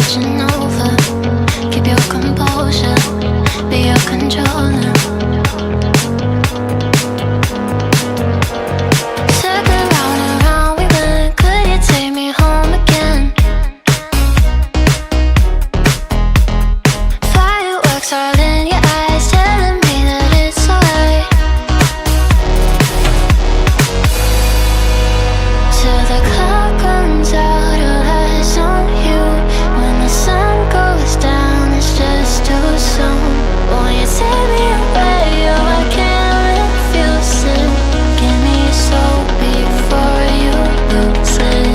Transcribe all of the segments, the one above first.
watching over. Keep your composure, be your controller. Circle round and round we went. Could you take me home again? Fireworks all in your eyes, telling me that it's alright. Till the clock runs out, all eyes on you. When the sun goes down, it's just too soon. Won't you take me away? Oh, I can't refuse it. Give me your soul before you lose it.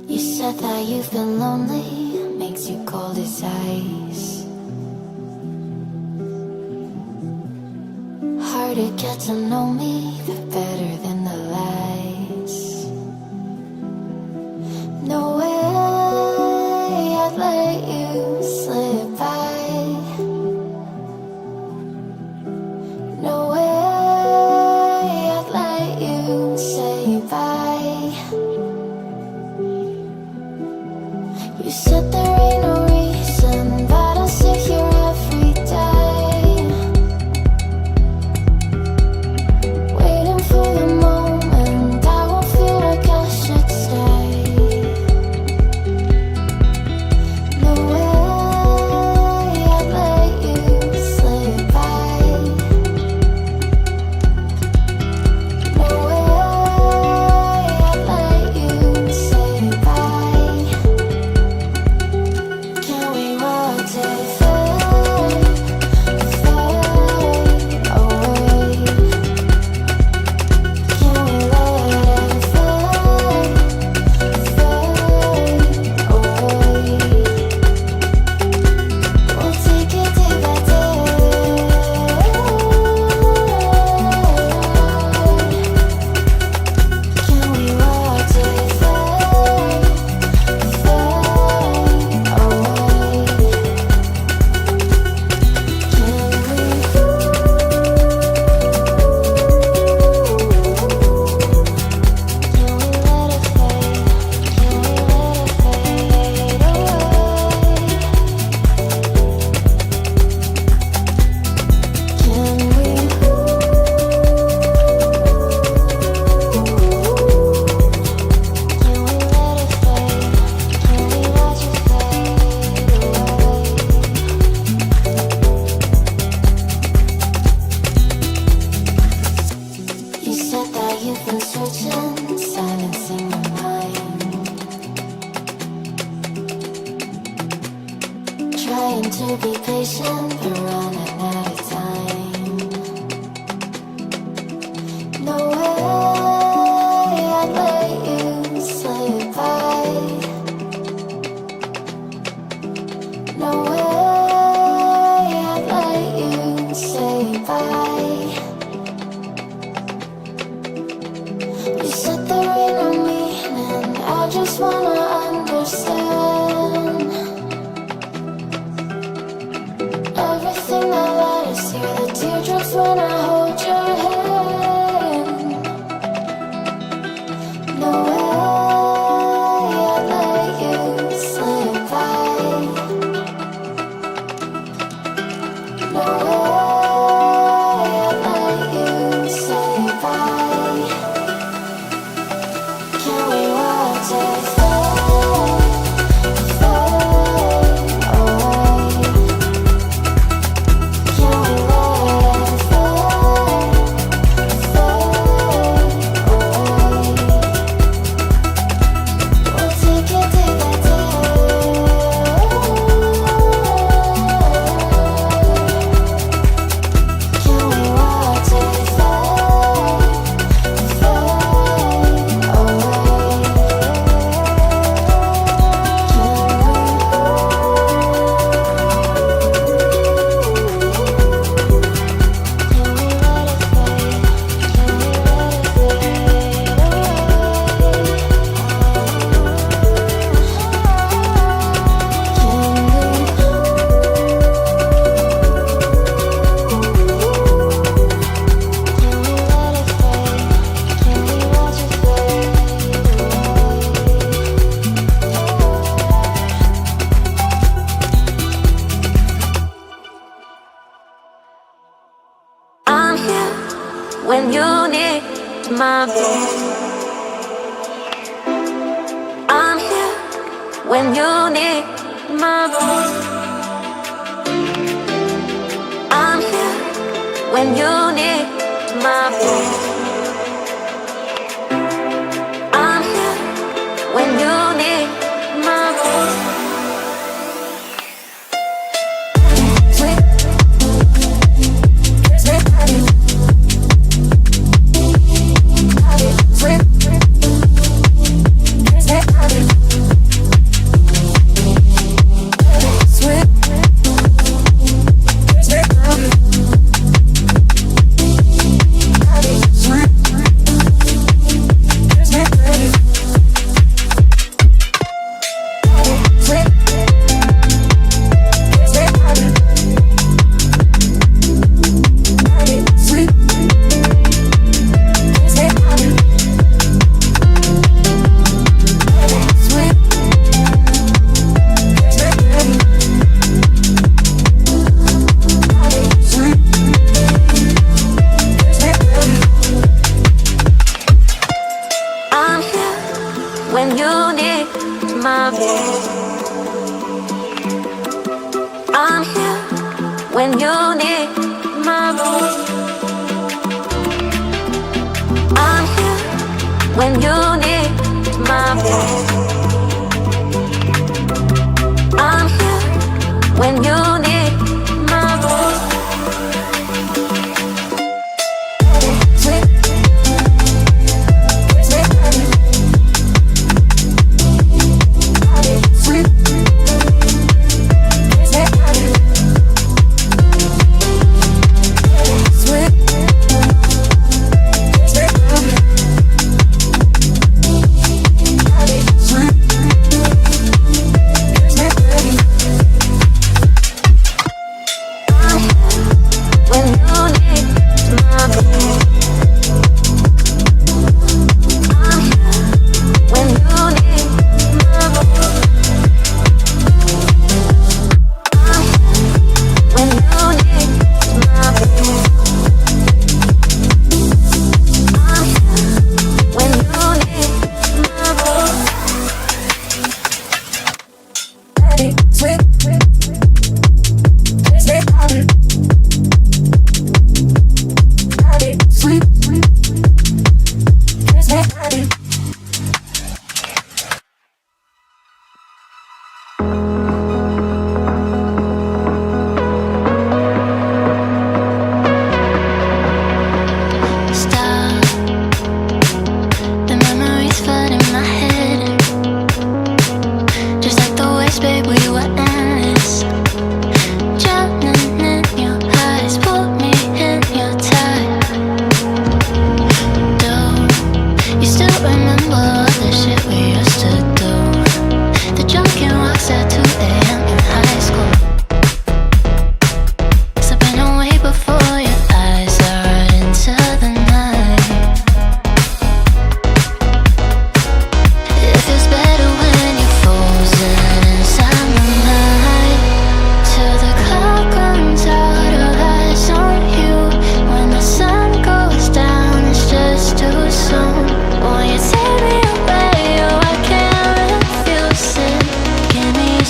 You said that you've been lonely, makes you cold as ice. Hard to get to know me, but better than the lies. No way I'd let you slip by. No way I'd let you say bye. You said there ain't no reason, but I'll sit here every day, waiting for the moment I won't feel like I should stay. No way I'd let you slip by. No way I'd let you say bye. Can we watch it fade, fade away? Can we let it fade, fade away? We'll take it day by day. Can we watch it fade, fade away? You said that you've been searching, silencing your mind, trying to be patient, but running out of time. No way I'd let you slip by. No way I'd let you say bye. You said there ain't no meaning, I just wanna understand everything that led us here, the when you need my voice. I'm here when you need my voice. I'm here when you need my voice. I'm here when you need my voice. When you need my voice, I'm here. When you need my voice, I'm here. When you need my voice, I'm here. When you need my voice. Give me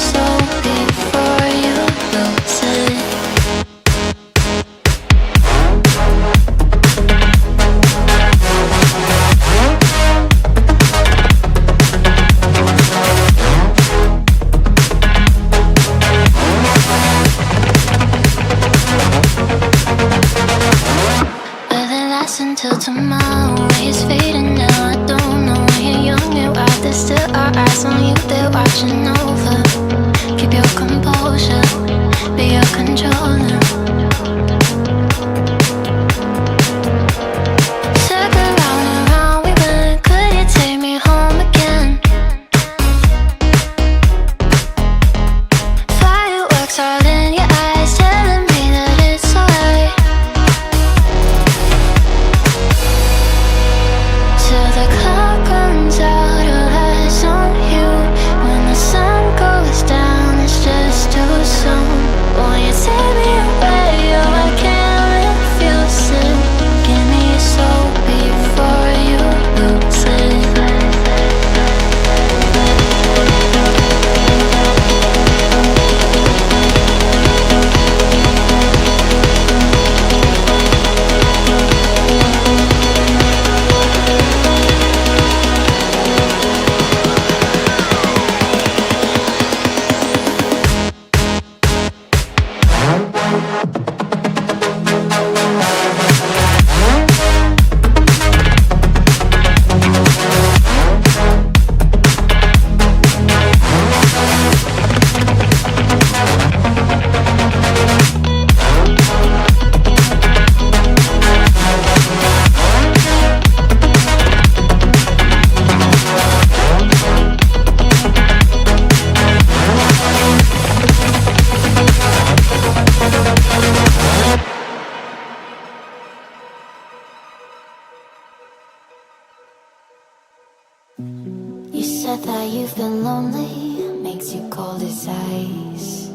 cold as ice.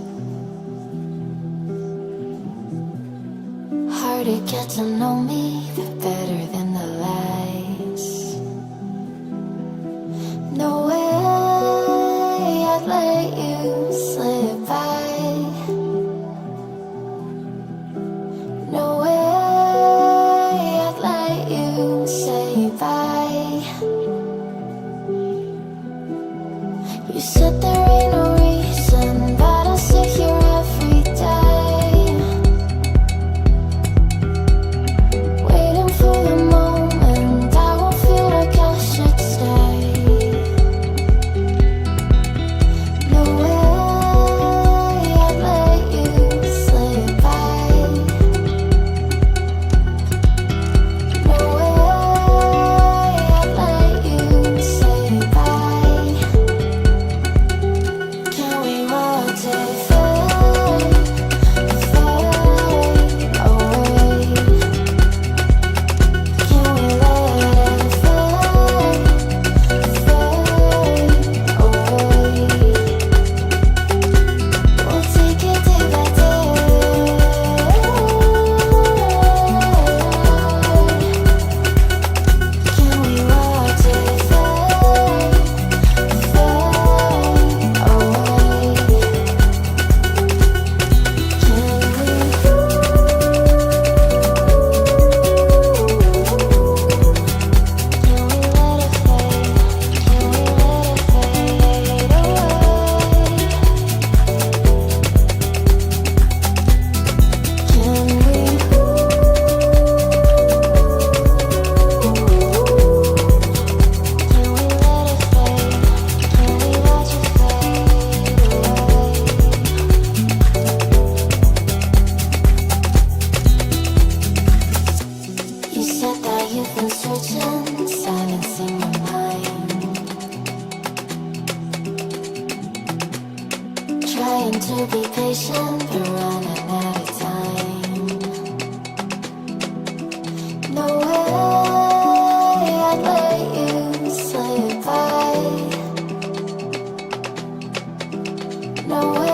Hard to get to know me, but better than the lies. No way I'd let you slip by. No way I'd let you say bye. You said there ain't no reason, but I'll sit here every day, waiting for the moment I won't feel like I should stay. No way I'd let you slip by. No way I'd let you say bye. Can we watch it fade, fade away? Can we let it fade, fade away? We'll take it day by day. Can we watch it fade, fade away? You said that you've been searching, silencing your mind, trying to be patient, but running out of time. No way I'd let you slip by. No way